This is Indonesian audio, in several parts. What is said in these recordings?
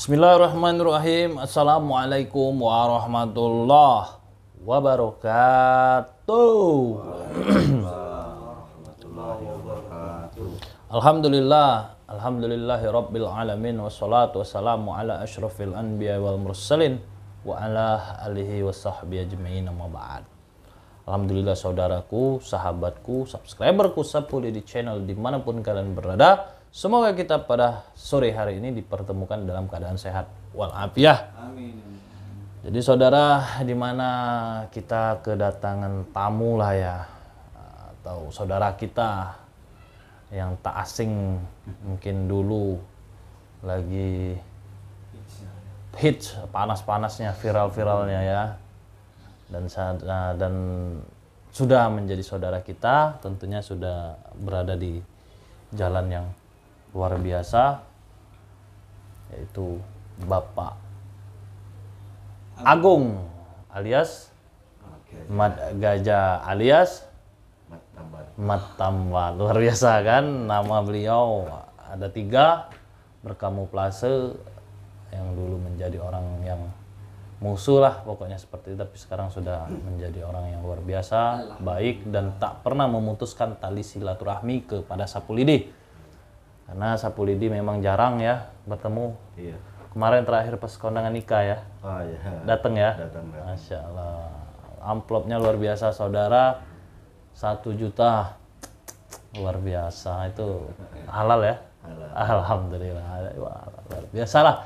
Bismillahirrahmanirrahim. Assalamualaikum warahmatullahi wabarakatuh. Alhamdulillahi rabbil alamin. Wassalatu wassalamu ala asyrafil anbiya wal mursalin wa ala alihi wa sahbihi ajma'in, amma ba'd. Alhamdulillah saudaraku, sahabatku, subscriberku Sapuli di channel dimanapun kalian berada. Semoga kita pada sore hari ini dipertemukan dalam keadaan sehat walafiat. Amin. Jadi saudara, dimana kita kedatangan tamu lah ya, atau saudara kita yang tak asing, mungkin dulu lagi hits panas-panasnya, viral-viralnya ya, dan sudah menjadi saudara kita, tentunya sudah berada di jalan yang luar biasa, yaitu Bapak Agung alias Mat Gajah alias Mat Tambat. Luar biasa kan, nama beliau ada 3, berkamuflase, yang dulu menjadi orang yang musuh lah pokoknya seperti itu, tapi sekarang sudah menjadi orang yang luar biasa, baik, dan tak pernah memutuskan tali silaturahmi kepada Sapulidi. Karena Sapulidi memang jarang ya bertemu. Iya. Kemarin terakhir pas kondangan nikah ya. Oh iya. Datang ya. Datang. Masya Allah. Amplopnya luar biasa saudara. 1 juta. Luar biasa, itu halal ya. Halal. Alhamdulillah. Luar biasa lah.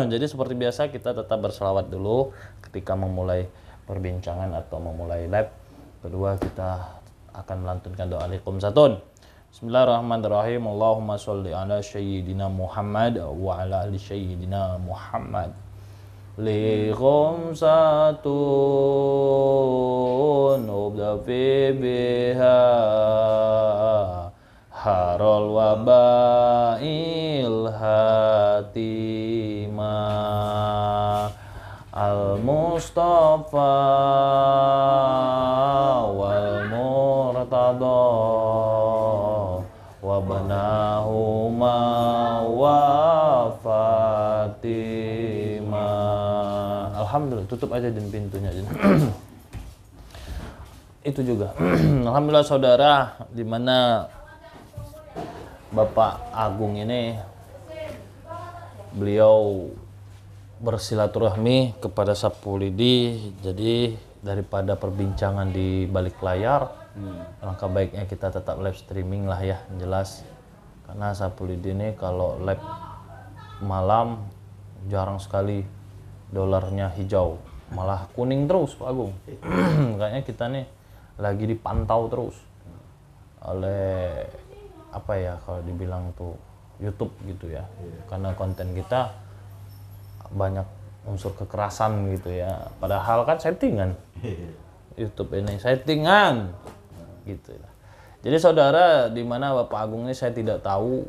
Jadi seperti biasa kita tetap berselawat dulu ketika memulai perbincangan atau memulai live. Kedua kita akan melantunkan doa Waalaikumsalam. Bismillahirrahmanirrahim. Allahumma sholli ala sayyidina Muhammad wa ala ali sayyidina Muhammad. Li khamsatun ubdafi biha harol wabail hatimah al-Mustafa wal murtada wabanahuma wa Fatimah. Alhamdulillah, tutup aja din pintunya. Itu juga. Alhamdulillah saudara, dimana Bapak Agung ini beliau bersilaturahmi kepada Sapulidi. Jadi daripada perbincangan di balik layar, langkah baiknya kita tetap live streaming lah ya, jelas. Karena Sapulidi ini kalau live malam jarang sekali dolarnya hijau, malah kuning terus Pak Agung. Kayaknya kita nih lagi dipantau terus oleh apa ya, kalau dibilang tuh YouTube gitu ya. Karena konten kita banyak unsur kekerasan gitu ya, padahal kan settingan. YouTube ini settingan gitu. Jadi saudara, di mana Bapak Agung ini saya tidak tahu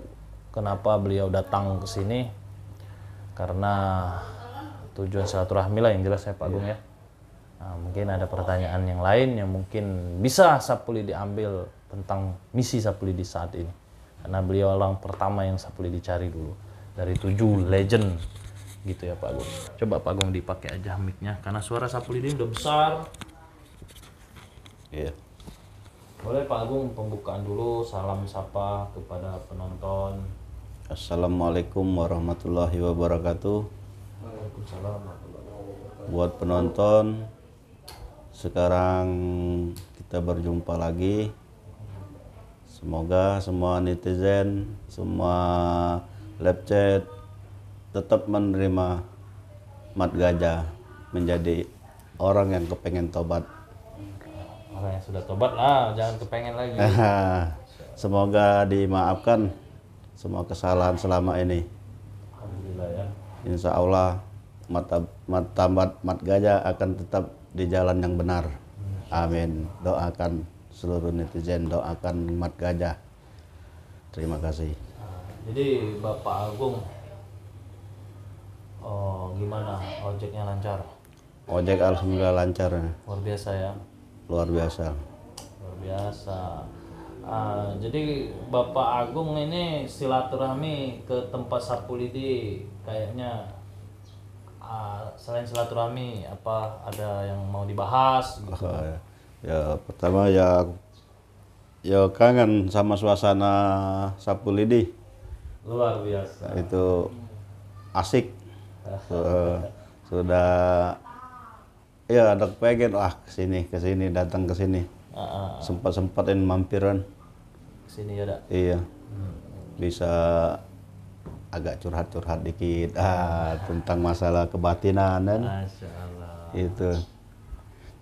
kenapa beliau datang ke sini, karena tujuan silaturahmi lah yang jelas ya Pak Agung ya. Nah, mungkin ada pertanyaan yang lain yang mungkin bisa Sapulidi ambil tentang misi Sapulidi saat ini, karena beliau orang pertama yang Sapulidi cari dulu dari 7 legend gitu ya Pak Agung. Coba Pak Agung dipakai aja mic-nya karena suara Sapulidi udah besar. Iya. Boleh Pak Agung pembukaan dulu, salam sapa kepada penonton. Assalamualaikum warahmatullahi wabarakatuh. Waalaikumsalam warahmatullahi wabarakatuh. Buat penonton, sekarang kita berjumpa lagi. Semoga semua netizen, semua live chat tetap menerima Mat Gajah menjadi orang yang kepengen tobat. Orang yang sudah tobat lah, jangan kepengen lagi. Semoga dimaafkan semua kesalahan selama ini. Alhamdulillah ya. Insya Allah Mat Tambat Mat Gajah akan tetap di jalan yang benar. Amin. Doakan seluruh netizen, doakan Mat Gajah. Terima kasih. Jadi Bapak Agung, gimana ojeknya lancar? Ojek alhamdulillah lancar. Luar biasa ya. Luar biasa. Luar biasa. Jadi Bapak Agung ini silaturahmi ke tempat Sapulidi kayaknya selain silaturahmi apa ada yang mau dibahas gitu. Ya pertama ya kangen sama suasana Sapulidi. Luar biasa. Itu asik. Sudah ya ada pengen kesini datang ke sini. Sempat-sempatin mampiran. Sini ya, Dak. Iya. Bisa agak curhat-curhat dikit tentang masalah kebatinan kan. Masya Allah. Itu.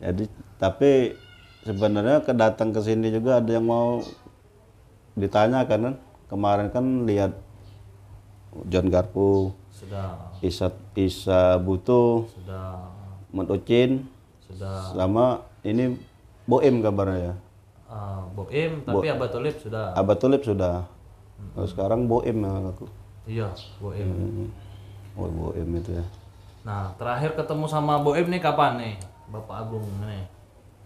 Jadi tapi sebenarnya kedatang ke sini juga ada yang mau ditanyakan kan. Kemarin kan lihat John Garpu, Sudah. Isa Butuh, Sudah. Menucin, Sudah. sama ini Boim kabarnya ya. Boim, tapi Abah Tulip sudah. Abah Tulip sudah. Terus sekarang Boim aku. Iya, Boim. Oh, Boim itu ya. Nah, terakhir ketemu sama Boim nih kapan nih, Bapak Agung nih?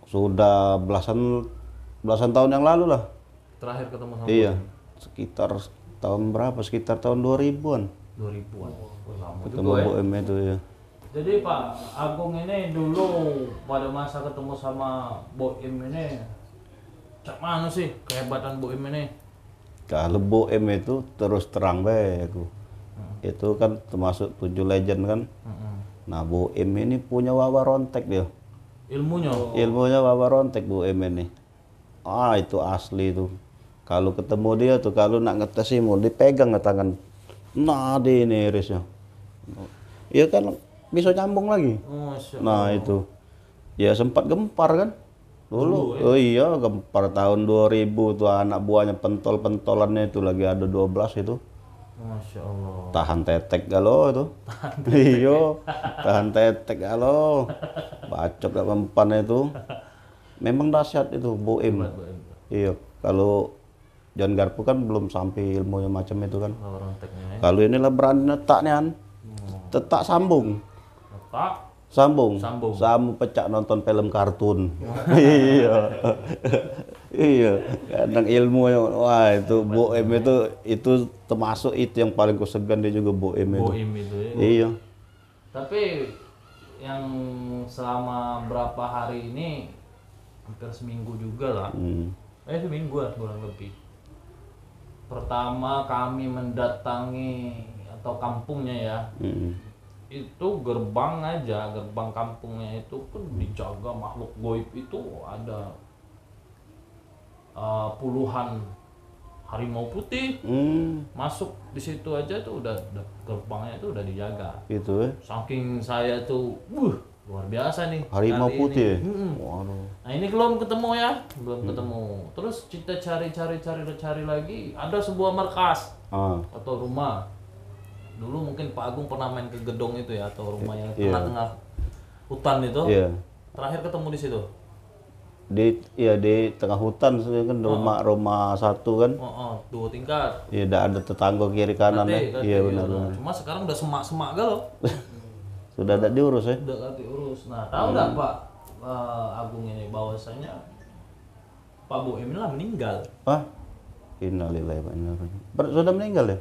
Sudah belasan tahun yang lalu lah. Terakhir ketemu sama Iya. Boim? Sekitar tahun berapa? Sekitar tahun 2000-an. 2000-an. Lama Ketemu juga ya. Boim itu ya. Jadi Pak Agung ini dulu pada masa ketemu sama Boim ini, cak mana sih kehebatan Boim ini? Kalau Boim itu terus terang bae aku. Itu kan termasuk 7 legend kan. Nah, Boim ini punya wawa rontek dia. Ilmunya. Ilmunya wawa rontek Boim ini. Itu asli tuh. Kalau ketemu dia tuh, kalau nak ngetes ilmu dipegang ke tangan. Nah, di ini irisnya. Iya kan bisa nyambung lagi. Masya Nah, itu. Ya sempat gempar kan. Dulu. Oh iya, gempar tahun 2000 tuh anak buahnya pentol-pentolannya itu lagi ada 12 itu. Masya Allah. Tahan tetek galo itu. Iya, tahan tetek galo. Bacot gak mempan itu. Memang dahsyat itu Boim. Iya, kalau John Garpu kan belum sampai ilmunya macam itu kan. Ronteknya ya. Kalau inilah berani netaknya kan. Tetak sambung. Pak. Sambung. Sambung. Sama pecah nonton film kartun. Iya. Iya. Kadang ilmu wah itu Boim itu termasuk itu yang paling kusegan dia juga Boim itu. Boim itu ya. Iya. Tapi yang selama berapa hari ini hampir seminggu juga lah. Seminggu lah kurang lebih. Pertama kami mendatangi atau kampungnya ya. Itu gerbang kampungnya itu pun dijaga makhluk goib itu ada puluhan harimau putih masuk di situ aja tuh udah gerbangnya itu udah dijaga. Itu ya. Saking saya tuh, luar biasa nih. Harimau kali putih. ini. Waduh. Nah ini belum ketemu ya, ketemu. Terus kita cari lagi, ada sebuah markas atau rumah. Dulu mungkin Pak Agung pernah main ke gedung itu ya, atau rumah yang tengah-tengah hutan itu. Iya. Terakhir ketemu di situ. Di tengah hutan kan rumah satu kan. 2 tingkat. Iya, ada tetangga kiri kanan ya. Iya benar. Cuma sekarang udah semak-semak galau. Sudah ada diurus ya. Udah gak diurus. Nah, tahu nggak Pak Agung ini bahwasanya Pak Boim ini lah meninggal. Innalillahi wa inna ilaihi raji'un. Sudah meninggal ya?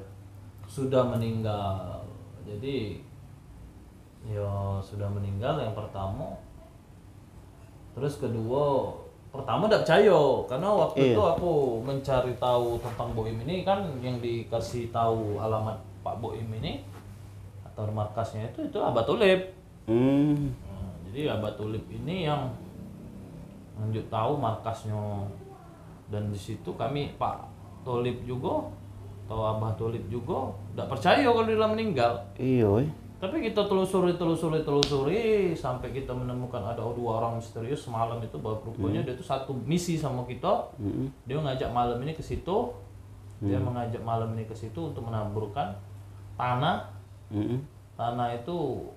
Sudah meninggal. Jadi ya sudah meninggal yang pertama. Terus kedua, pertama tidak percaya karena waktu itu aku mencari tahu tentang Boim ini kan yang dikasih tahu alamat Pak Boim ini atau markasnya itu Abah Tulip. Jadi Abah Tulip ini yang menunjuk tahu markasnya, dan di situ kami Pak Tulip juga atau Abah Tulip juga tidak percaya kalau dia meninggal. Iya. Tapi kita telusuri sampai kita menemukan ada 2 orang misterius semalam itu bahwa rupanya dia itu satu misi sama kita. Dia ngajak malam ini ke situ. Dia mengajak malam ini ke situ untuk menaburkan tanah. Tanah itu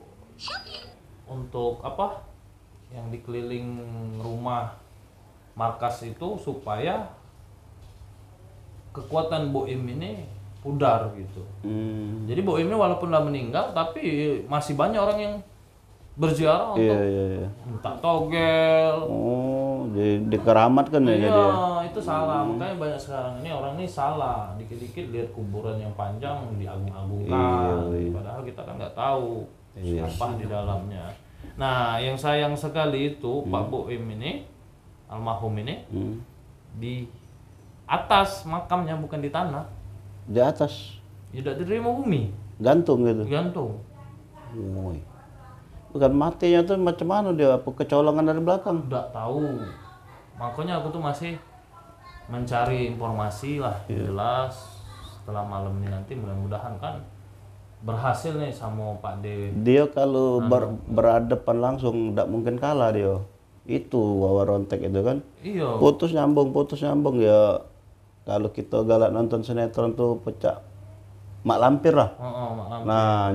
untuk apa? Yang dikeliling rumah markas itu supaya kekuatan Boim ini pudar gitu. Jadi Boim ini walaupun udah meninggal tapi masih banyak orang yang berziarah Iya, untuk iya, iya. minta togel. Oh, dikeramatkan ya Iya, jadi ya. itu salah. Makanya banyak sekarang ini orang ini salah. Dikit-dikit lihat kuburan yang panjang diagung-agungkan. Iya. Padahal kita kan nggak tahu Iya. apa di dalamnya. Nah, yang sayang sekali itu Pak Boim ini, almarhum ini, Hmm. di atas makamnya bukan di tanah. Di atas Tidak diterima bumi, gantung gitu. gantung. Woi. Bukan matinya tuh macam mana dia? Apa kecolongan dari belakang? Nggak tahu. Makanya aku tuh masih mencari informasi lah. Jelas setelah malam ini nanti mudah-mudahan kan berhasil nih sama Pak D. Dia kalau berhadapan langsung tidak mungkin kalah dia. Itu Wawa Rontek itu kan. Iya. Putus nyambung ya. Kalau kita galak nonton sinetron tuh pecah mak lampir lah. Malam. Nah,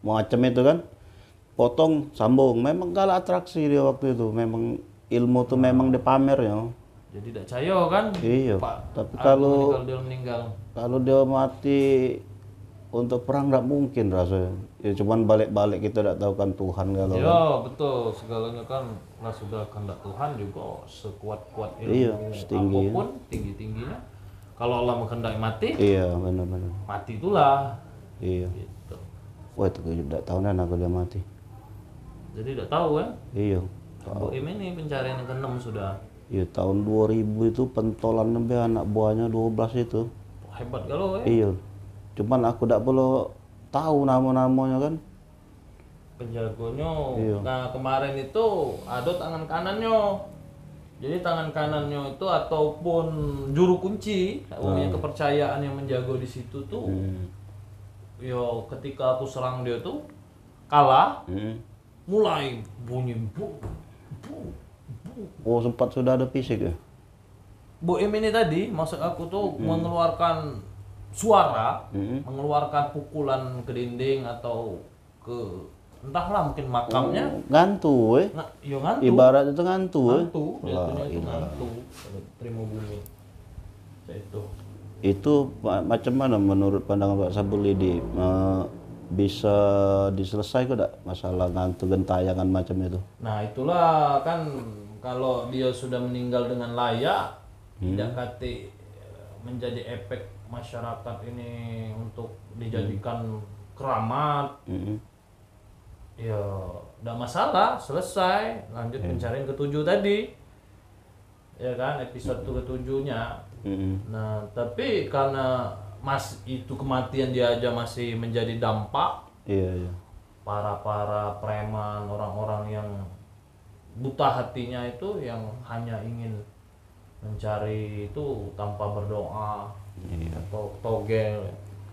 macam itu kan. Potong, sambung. Memang galak atraksi dia waktu itu. Memang ilmu tuh memang dipamer ya. Jadi tidak cayo kan? Iya. Pak. Tapi Kalau dia meninggal. kalau dia mati untuk perang nggak mungkin rasanya. Ya cuman balik-balik kita tidak tahu kan Tuhan kalau. Iya betul, segalanya kan lah sudah kehendak Tuhan juga sekuat-kuat ilmu Iya, setinggi. apapun tinggi-tingginya. Kalau Allah menghendaki mati, Iya, benar-benar. mati itulah. Iya. Gitu. Wah, itu tidak tahunan aku dia mati. Jadi tidak tahu kan? Iya. Bu Im ini pencarian yang ke-6 sudah. Iya, tahun 2000 itu pentolan sampai anak buahnya 12 itu. Hebat kalau ya. Iya. Cuman aku tidak perlu tahu nama-namanya kan. Penjagonya. Iya. Nah kemarin itu ada tangan kanannya. Jadi tangan kanannya itu ataupun juru kunci, punya kepercayaan yang menjago di situ tuh. Yo ketika aku serang dia tuh kalah, mulai bunyi bu. Oh, sempat sudah ada fisik ya? Bu Im ini tadi, maksud aku tuh mengeluarkan suara, mengeluarkan pukulan ke dinding atau ke entahlah mungkin makamnya. Ngantu, Ngantu. Ibarat itu ngantu, Ngantu, jatuhnya itu ngantu. Terima bumi. Itu. Itu macam mana menurut pandangan Pak Sabulidi? Bisa diselesaikan tidak masalah ngantu gentayangan macam itu? Nah itulah kan kalau dia sudah meninggal dengan layak, tidak kate menjadi efek masyarakat ini untuk dijadikan keramat. Ya tidak masalah, selesai, lanjut pencarian ketujuh tadi, ya kan episode ketujuhnya. Nah tapi karena itu kematian dia aja masih menjadi dampak. Iya. Para preman, orang-orang yang buta hatinya itu yang hanya ingin mencari itu tanpa berdoa atau togel.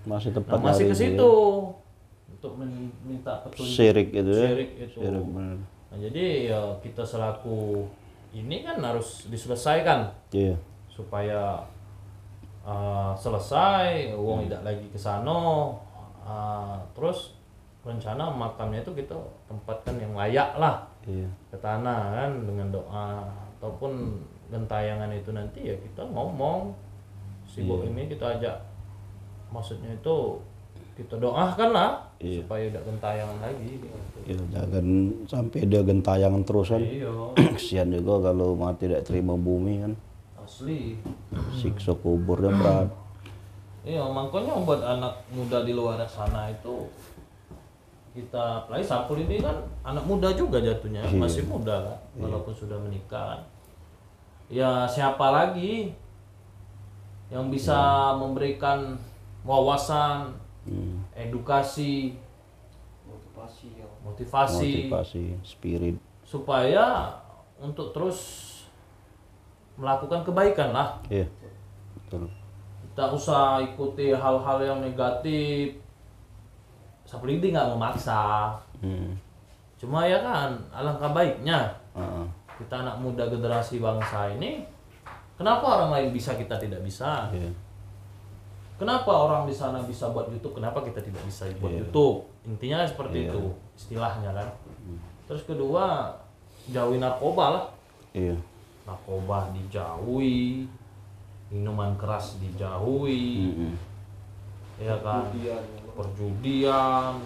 Masih tepat. Nah, masih ke situ untuk minta petunjuk. Syirik itu ya. Syirik itu. Syirik, benar. Nah, jadi ya kita selaku ini kan harus diselesaikan. Iya. Supaya selesai, uang tidak lagi ke sana. Terus rencana makamnya itu kita tempatkan yang layak lah ke tanah kan dengan doa ataupun gentayangan itu nanti ya kita ngomong si Bu ini kita ajak, maksudnya itu kita doakan lah supaya tidak gentayangan lagi gitu. Ya, jangan sampai dia gentayangan terus kan. Iya. Kesian juga kalau mati tidak terima bumi kan. Asli. Siksa kuburnya berat. Iya, makanya buat anak muda di luar sana itu kita apalagi Sapul ini kan anak muda juga jatuhnya, masih muda kan, walaupun sudah menikah. Ya siapa lagi yang bisa memberikan wawasan, edukasi, motivasi, spirit supaya untuk terus melakukan kebaikan lah. Iya. Betul. Tak usah ikuti hal-hal yang negatif. Sapulidi nggak memaksa. Cuma ya kan, alangkah baiknya kita anak muda generasi bangsa ini, kenapa orang lain bisa kita tidak bisa? Kenapa orang di sana bisa buat YouTube, kenapa kita tidak bisa buat YouTube? Intinya seperti itu istilahnya kan. Terus kedua, jauhi narkoba lah. Narkoba dijauhi, minuman keras dijauhi, ya kan, perjudian,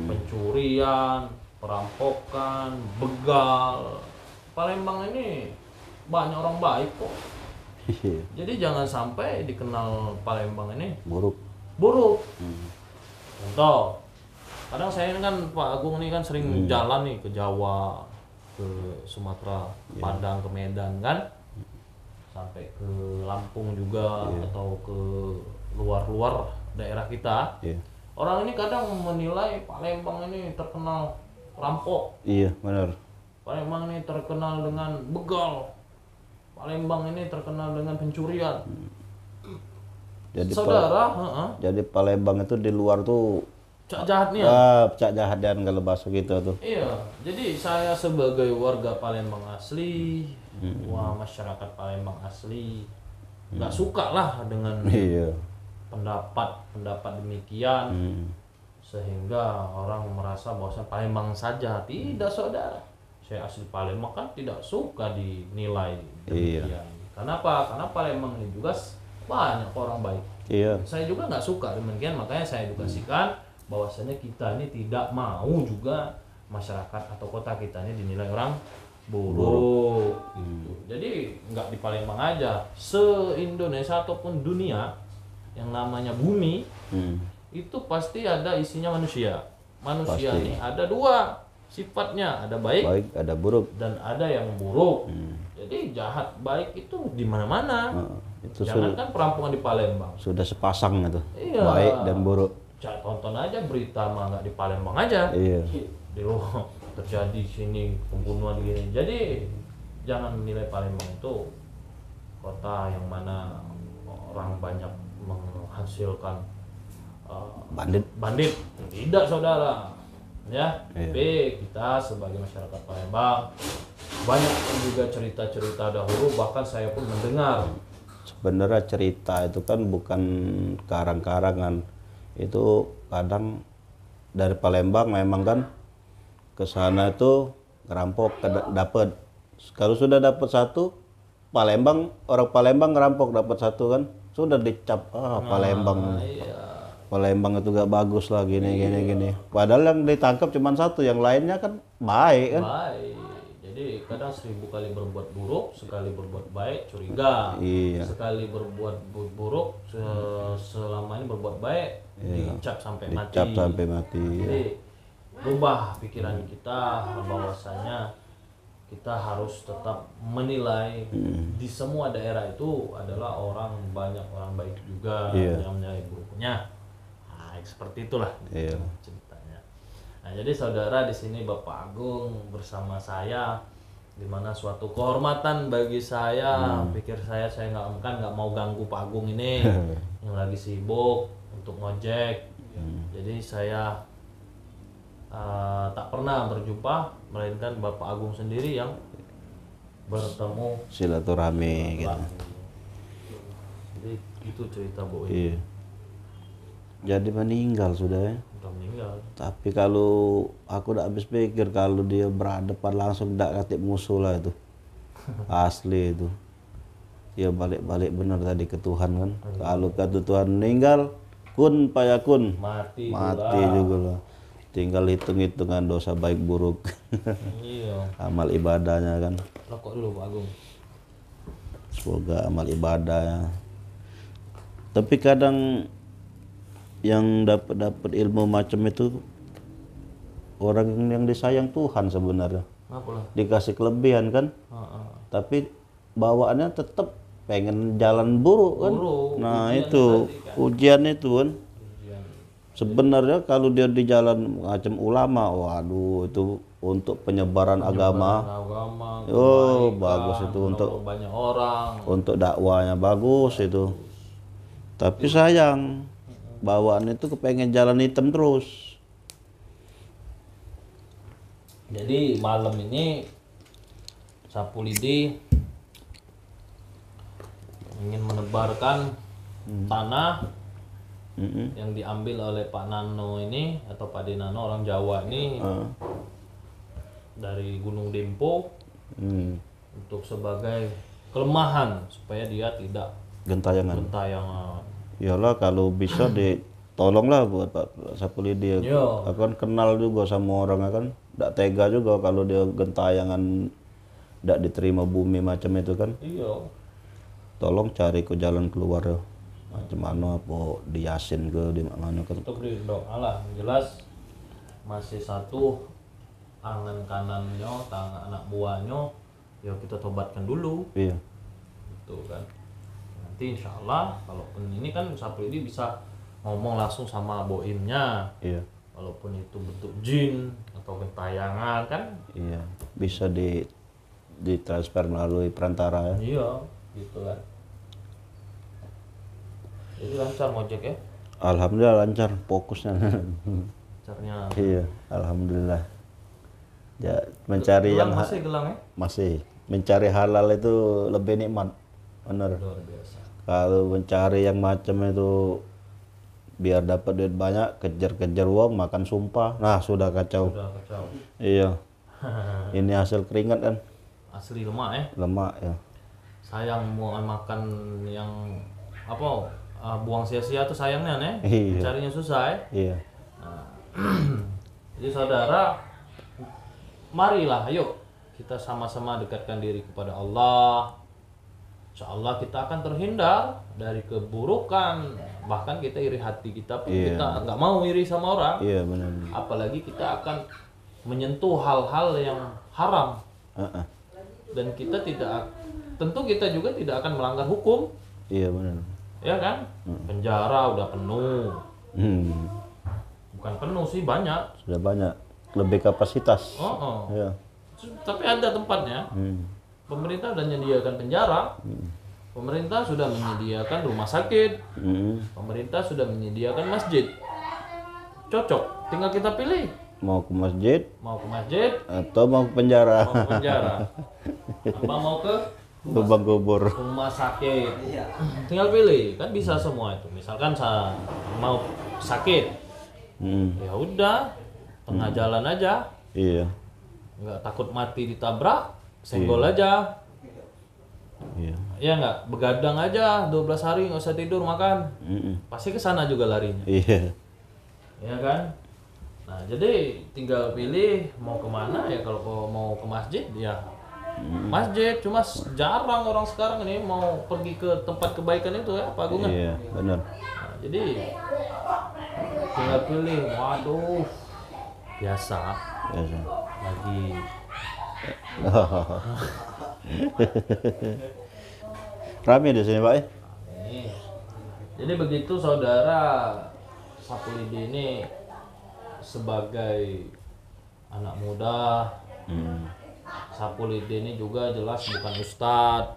pencurian, perampokan, begal. Palembang ini banyak orang baik kok. Jadi jangan sampai dikenal Palembang ini Buruk. buruk. Contoh, kadang saya ini kan Pak Agung ini kan sering jalan nih ke Jawa, ke Sumatera, Padang, ke Medan kan, sampai ke Lampung juga atau ke luar-luar daerah kita. Iya. Orang ini kadang menilai Palembang ini terkenal rampok, Iya, benar. Palembang ini terkenal dengan begal, Palembang ini terkenal dengan pencurian. Jadi Saudara, jadi Palembang itu di luar tuh cak jahatnya. cak jahadan kalau bahasa gitu tuh. Iya, jadi saya sebagai warga Palembang asli, wah masyarakat Palembang asli, nggak suka lah dengan Iya. pendapat demikian, sehingga orang merasa bahwa Palembang saja. Tidak, saudara. Saya asli Palembang kan tidak suka dinilai demikian. Kenapa? Karena Palembang ini juga banyak orang baik. Iya. Saya juga nggak suka demikian, makanya saya edukasikan bahwasanya kita ini tidak mau juga masyarakat atau kota kita ini dinilai orang buruk gitu. Jadi nggak di Palembang aja, se-Indonesia ataupun dunia yang namanya bumi itu pasti ada isinya manusia. Manusia Pasti. ini ada dua sifatnya, ada baik Baik, ada buruk. dan ada yang buruk. Jadi jahat baik itu di mana-mana. Itu Jangankan perampokan di Palembang. sudah sepasang itu. Iya. Baik dan buruk. Tonton aja berita mah nggak di Palembang aja. Iya. Di luar terjadi sini pembunuhan gini. Jadi jangan menilai Palembang itu kota yang mana orang banyak menghasilkan bandit. Tidak, saudara. Ya, Iya. tapi kita sebagai masyarakat Palembang banyak juga cerita-cerita dahulu, bahkan saya pun mendengar. Sebenarnya cerita itu kan bukan karang-karangan. Itu kadang dari Palembang memang kan ke sana itu ngerampok dapat. Kalau sudah dapat satu, orang Palembang ngerampok dapat satu kan, sudah dicap Palembang. Iya. Palembang itu gak bagus lah gini. Padahal yang ditangkap cuma satu, yang lainnya kan baik kan. Baik. Jadi kadang 1000 kali berbuat buruk, sekali berbuat baik curiga. Iya. Sekali berbuat buruk, selama ini berbuat baik, dicap sampai mati. Dicap sampai mati. Jadi rubah pikiran kita bahwasanya kita harus tetap menilai di semua daerah itu adalah banyak orang baik juga, Iya. yang menilai buruknya. Nah, seperti itulah Iya. ceritanya. Nah, jadi saudara, di sini Bapak Agung bersama saya, di mana suatu kehormatan bagi saya. Pikir saya nggak mau ganggu Pak Agung ini yang lagi sibuk untuk ngojek. Jadi saya tak pernah berjumpa, melainkan Bapak Agung sendiri yang bertemu Silaturahmi gitu. Jadi itu cerita Bu. Iya. Jadi meninggal sudah ya. Udah meninggal. Tapi kalau aku udah habis pikir kalau dia berhadapan langsung tidak katip musuh lah itu. Asli itu. Ya balik-balik benar tadi ke Tuhan kan. Kalau kata Tuhan meninggal, kun payakun. Mati juga lah. Tinggal hitung-hitungan dosa baik buruk. Iya. Amal ibadahnya kan. Rokok dulu Pak Agung. Semoga amal ibadahnya. Tapi kadang yang dapat ilmu macam itu orang yang disayang Tuhan sebenarnya. Apalah? Dikasih kelebihan kan, tapi bawaannya tetap pengen jalan buruk kan. Nah ujian itu tadi kan. ujian itu kan. Ujian. Sebenarnya kalau dia di jalan macam ulama, waduh itu untuk penyebaran agama. Oh bagus itu untuk banyak orang. untuk dakwanya bagus itu. Tapi sayang bawaan itu kepengen jalan hitam terus. Jadi malam ini Sapu Lidi ingin menebarkan tanah yang diambil oleh Pak Nano ini, atau Pak Denano, orang Jawa ini, dari Gunung Dempo, untuk sebagai kelemahan supaya dia tidak Gentayangan. gentayangan. Iyalah kalau bisa tolonglah buat Pak Sapulidi. Yo. Aku kan kenal juga sama orang kan, tidak tega juga kalau dia gentayangan tidak diterima bumi macam itu kan. Iya. Tolong cari ke jalan keluar ya. Macam mana apa di Yasin ke di mana kan. Untuk doa lah, jelas masih satu tangan kanannya, tangan anak buahnya, ya kita tobatkan dulu, Iya. gitu kan. Nanti insya Allah, kalaupun ini kan Sapulidi bisa ngomong langsung sama boimnya, Iya. walaupun itu bentuk jin atau gentayangan kan. Iya. Bisa ditransfer melalui perantara ya. Iya, gitu kan. Jadi lancar ngojek ya, Alhamdulillah lancar fokusnya. lancarnya. Iya, alhamdulillah. Ya, mencari Gelang yang masih gelang ya? masih mencari halal itu lebih nikmat. Bener. Luar biasa. Kalau mencari yang macam itu biar dapat duit banyak, kejar-kejar uang, makan sumpah. Nah, sudah kacau. Udah kacau. Iya. Ini hasil keringat kan, Asli lemak ya. lemak ya. Sayang mau makan yang apa buang sia-sia tuh sayangnya nih. Iya. Carinya susah ya. Iya. Jadi saudara, marilah ayo kita sama-sama dekatkan diri kepada Allah. Insya Allah kita akan terhindar dari keburukan. Bahkan kita iri hati kita pun Iya. kita nggak mau iri sama orang. Iya benar. Apalagi kita akan menyentuh hal-hal yang haram. Heeh. Dan kita tentu kita juga tidak akan melanggar hukum. Iya benar. Ya kan? Penjara udah penuh. Bukan penuh sih, banyak. Sudah banyak, lebih kapasitas. Oh. Iya. Tapi ada tempatnya. Pemerintah sudah menyediakan penjara. Pemerintah sudah menyediakan rumah sakit. Pemerintah sudah menyediakan masjid. Cocok, tinggal kita pilih. Mau ke masjid Mau ke masjid, atau mau ke penjara? mau ke penjara, apa mau ke Lubang kubur. rumah sakit. Tinggal pilih, kan bisa semua itu. Misalkan mau sakit, ya udah tengah jalan aja, Iya. nggak takut mati ditabrak, senggol aja. Iya. Ya nggak, begadang aja 12 hari nggak usah tidur makan, pasti ke sana juga larinya, Iya. ya kan? Nah jadi tinggal pilih mau kemana ya. Kalau mau ke masjid ya masjid, cuma jarang orang sekarang ini mau pergi ke tempat kebaikan itu ya, Pak Agung. Iya, benar. Nah, jadi tinggal pilih. Waduh, biasa Biasa. lagi. Rame di sini, Pak ya? Nih. Jadi begitu saudara, Sapulidi ini sebagai anak muda, Sapulidi ini juga jelas bukan ustadz.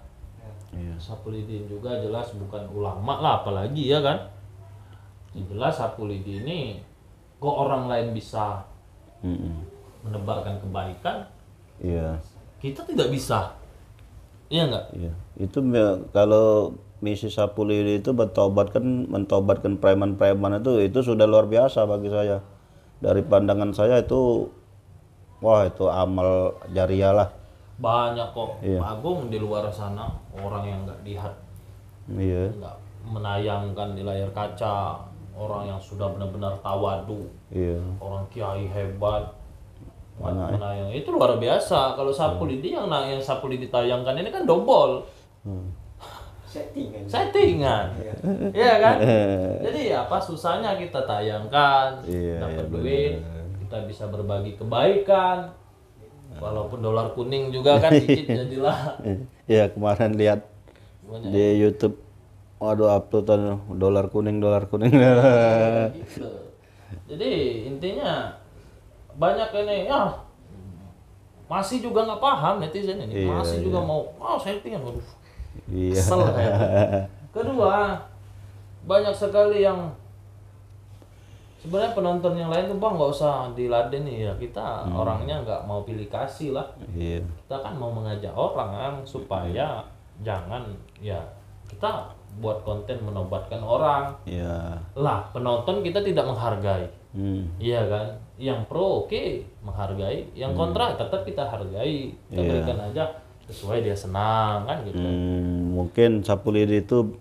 Iya. Sapulidi juga jelas bukan ulama lah, apalagi ya kan. Yang jelas Sapulidi ini kok orang lain bisa menebarkan kebaikan, Iya. kita tidak bisa. Iya enggak? Iya. Itu kalau misi Sapulidi itu mentobatkan preman-preman itu sudah luar biasa bagi saya. Dari pandangan saya itu, wah itu amal jariah lah. Banyak kok, Iya. Pak Agung, di luar sana orang yang nggak lihat, Iya. nggak menayangkan di layar kaca, orang yang sudah benar-benar tawadu, Iya. orang kiai hebat, Banyak, menayang itu luar biasa. Kalau Sapulidi yang Sapulidi tayangkan ini kan dobol, settingan, iya kan? Jadi apa susahnya kita tayangkan, Iya, dapat iya, duit, kita bisa berbagi kebaikan. Walaupun dolar kuning juga kan dikit jadilah. Iya, kemarin lihat Banyak. di YouTube, waduh uploadan dolar kuning. Gitu. Jadi intinya banyak ini ya masih juga nggak paham netizen ini, Iya, masih juga mau settingan, waduh, Iya. kesel kayak. Kedua, banyak sekali yang sebenarnya penonton yang lain tuh bang nggak usah diladeni ya, kita orangnya nggak mau pilih kasih lah, Iya. kita kan mau mengajak orang kan supaya jangan ya kita buat konten menobatkan orang Iya. lah, penonton kita tidak menghargai. Iya kan, yang pro oke, menghargai, yang kontra tetap kita hargai, kita Iya. berikan aja sesuai dia senang kan gitu. Mungkin Sapulidi itu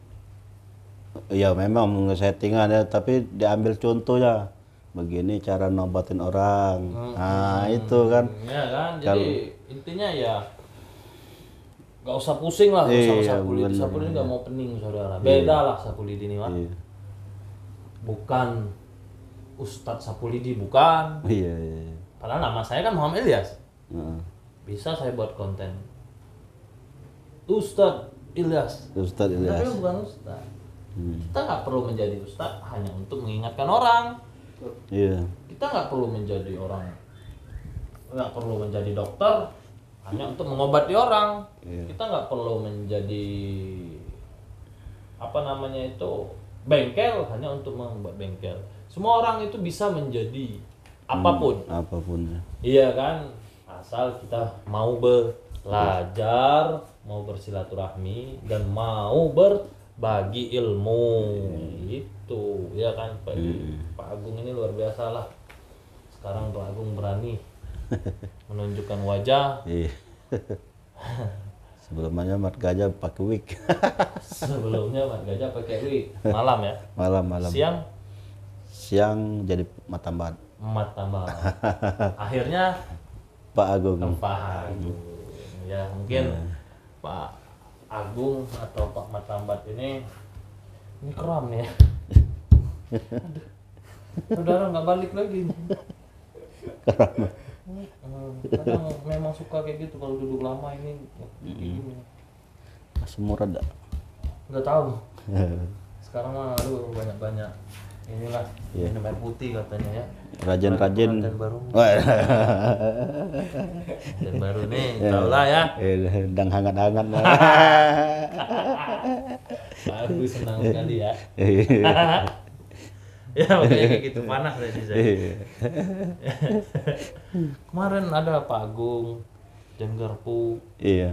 Ya memang settingan ya, tapi diambil contohnya. Begini cara nobatin orang. Nah, itu kan. Ya kan, jadi intinya ya nggak usah pusing lah sama Iya, sapu lidi. Sapu lidi nggak mau pening saudara. Beda lah sapu lidi ini mah. Iya. Bukan Ustadz sapu lidi, bukan. Iya, iya. Padahal nama saya kan Muhammad Ilyas. Heeh. Bisa saya buat konten Ustadz Ilyas. Ustadz Tapi Ilyas. bukan Ustadz. Kita nggak perlu menjadi Ustadz hanya untuk mengingatkan orang. Iya. Kita nggak perlu menjadi orang, nggak perlu menjadi dokter hanya untuk mengobati orang. Kita nggak perlu menjadi apa namanya itu bengkel hanya untuk membuat bengkel. Semua orang itu bisa menjadi apapun. Apapun ya. Iya kan, asal kita mau belajar, mau bersilaturahmi dan mau berbagi ilmu. Itu ya kan, Pak Agung ini luar biasa lah. Sekarang Pak Agung berani menunjukkan wajah. Iya. Sebelumnya Mat Gajah pakai wig. Sebelumnya Mat Gajah pakai wig. Malam ya. Malam. Siang jadi matambat. emat tambah. Akhirnya Pak Agung. Pak Agung. Ya mungkin Pak Agung atau Pak Matambat ini kram nih ya. Aduh. Saudara nggak balik lagi. Kadang memang suka kayak gitu kalau duduk lama ini. Asam urat dah. Nggak tahu. Sekarang mah aduh banyak inilah minum air putih katanya ya. Rajin-rajin. Konten baru. Konten baru nih, tahu lah ya. Sedang hangat-hangat. Aku senang sekali ya. Ya makanya kayak gitu panas tadi saya. Kemarin ada Pak Agung, Jan Garpu. Iya.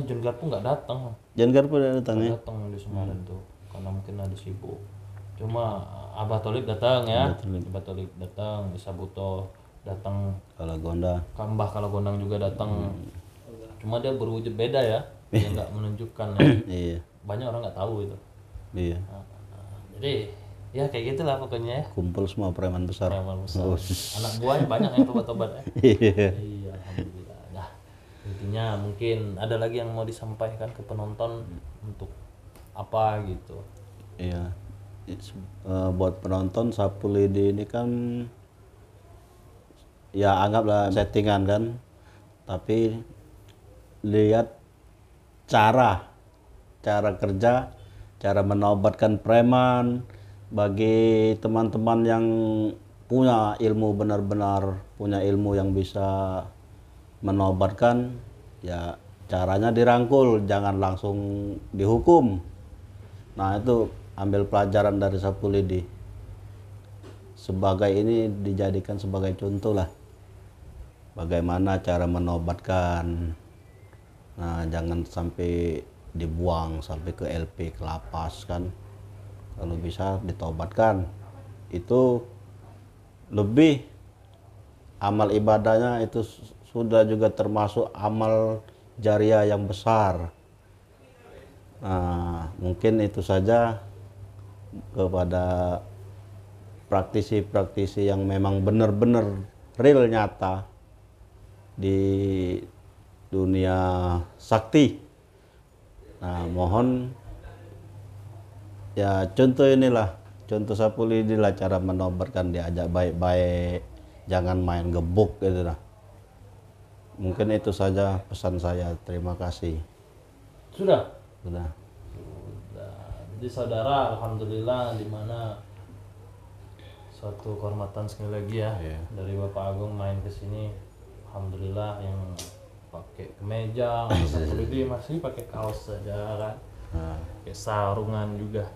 Jan Garpu nggak datang. Jan Garpu udah datang ya. Datang di Semarang tuh, karena mungkin ada sibuk. Cuma Abah Tolik datang ya. Abah Tolik datang, Isabuto datang. Kalagonda. Mbah Kalagondang juga datang. Cuma dia berwujud beda ya. Dia nggak menunjukkan ya. Iya. Banyak orang nggak tahu itu. Iya. Jadi ya kayak gitulah pokoknya ya. Kumpul semua preman besar. Preman besar. Anak buahnya banyak yang tobat-tobat ya. Iya. Iya, alhamdulillah. Nah, intinya mungkin ada lagi yang mau disampaikan ke penonton untuk apa gitu. Iya. Buat penonton sapu lidi ini kan ya anggaplah settingan kan, tapi lihat cara kerja, cara menobatkan preman. Bagi teman-teman yang punya ilmu, benar-benar punya ilmu yang bisa menobatkan, ya caranya dirangkul, jangan langsung dihukum. Nah itu ambil pelajaran dari sapu lidi. Sebagai ini dijadikan sebagai contoh lah, bagaimana cara menobatkan. Nah jangan sampai dibuang sampai ke LP, ke lapas kan. Kalau bisa ditobatkan, itu lebih amal ibadahnya itu sudah juga termasuk amal jariah yang besar. Nah, mungkin itu saja kepada praktisi-praktisi yang memang benar-benar real nyata di dunia sakti. Nah, mohon ya contoh inilah, contoh sapu lidi lah cara menobatkan, diajak baik-baik, jangan main gebuk gitu lah. Mungkin itu saja pesan saya. Terima kasih. Sudah. Sudah. Jadi saudara, alhamdulillah di mana suatu kehormatan sekali lagi ya dari Bapak Agung main ke sini. Alhamdulillah yang pakai kemeja, sapu lidi masih pakai kaos saja kan. Pakai sarungan juga.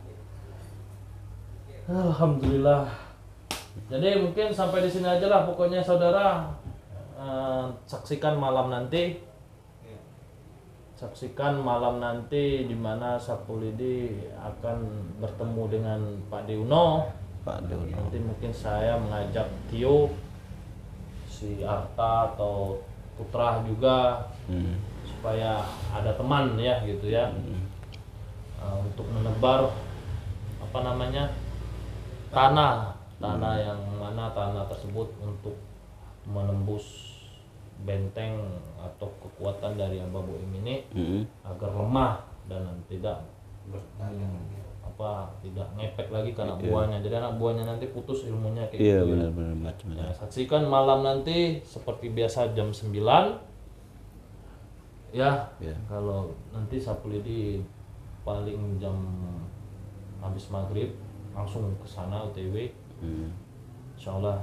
Alhamdulillah. Jadi mungkin sampai di sini aja lah pokoknya saudara. Saksikan malam nanti. Saksikan malam nanti di mana sapu lidi akan bertemu dengan Pak Diuno. Nanti mungkin saya mengajak Tio, si Arta atau Putra juga supaya ada teman ya gitu ya. Untuk menebar apa namanya, tanah yang mana tanah tersebut untuk menembus benteng atau kekuatan dari Aba Boim ini agar lemah dan tidak tidak ngepek lagi ke anak buahnya. Jadi anak buahnya nanti putus ilmunya kayak Iya, gitu. benar-benar Ya, saksikan malam nanti seperti biasa jam 9. Ya, kalau nanti Sapulidi paling jam habis maghrib langsung ke sana OTW. Insyaallah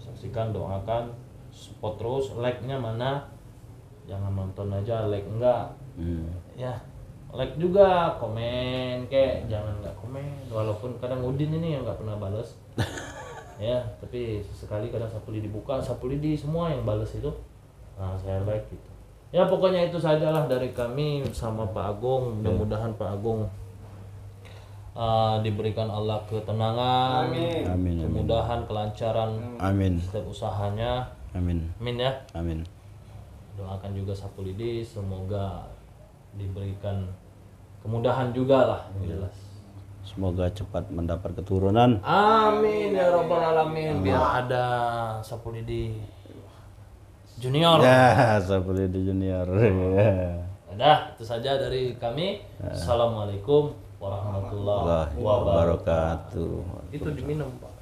saksikan, doakan, support terus. Like-nya mana? Jangan nonton aja, like enggak. Ya, like juga, komen kek, jangan nggak komen. Walaupun kadang Udin ini yang nggak pernah balas. Ya, tapi sekali kadang Sapulidi dibuka, Sapulidi semua yang balas itu. Nah, saya like gitu. Ya, pokoknya itu sajalah dari kami sama Pak Agung. Mudah-mudahan Pak Agung diberikan Allah ketenangan, Amin. kemudahan, kelancaran Amin. setiap usahanya. Amin. Amin ya. Amin. Doakan juga Sapulidi semoga diberikan kemudahan juga lah, yang jelas. Semoga cepat mendapat keturunan. Amin ya rabbal alamin. Biar ada Sapulidi Junior. Ya, Sapulidi Junior. Ya. Udah, itu saja dari kami. Assalamualaikum warahmatullahi wabarakatuh. Wabarakatuh. Itu diminum, Pak.